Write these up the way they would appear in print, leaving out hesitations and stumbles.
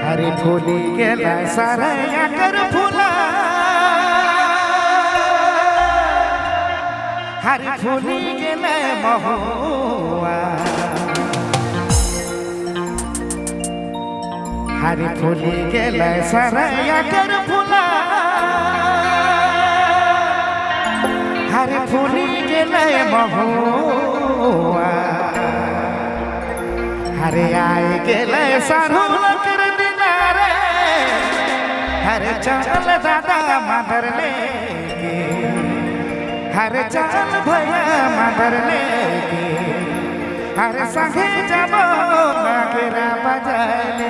अरे फुली गेला सारया कर फुला अरे फुली गेला महुआ अरे फुली गेला सारया कर फुला अरे फुली गेला महुआ अरे आए गेला सारू हरे चल दादा मादर लेके हरे चल भैया मादर लेके हरे संगे जाबो नागेरा बजाले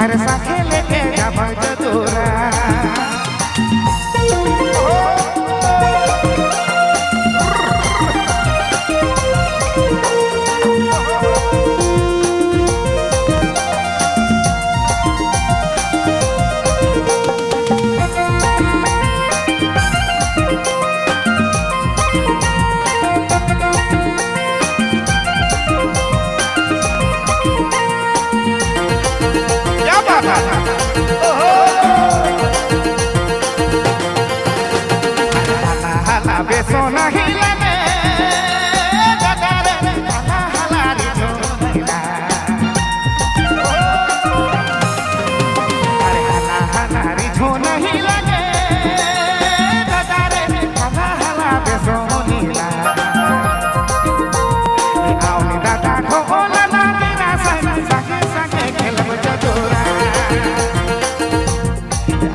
हर साथे लेके जा भजदोरा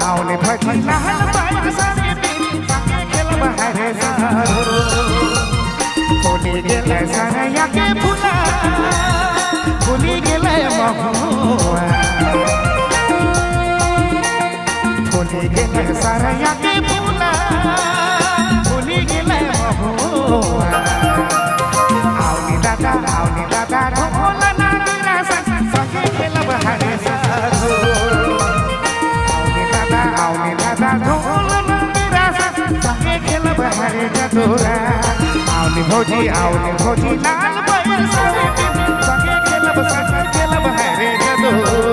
आवले भजी लाल बाई सारे बिन संगे खेलब हरे सारू होली गेले सरया के फुला होली गेले महुआ होली गेले सरया के फुला होली गेले महुआ आवली दादा ढोला नागरा संगे खेलब हरे सारू आवली दादा ढोला नागरा संगे खेलब हरे जदोरा आवली भौजी लाल बाई सारे संगे खेलब हरे जदोरा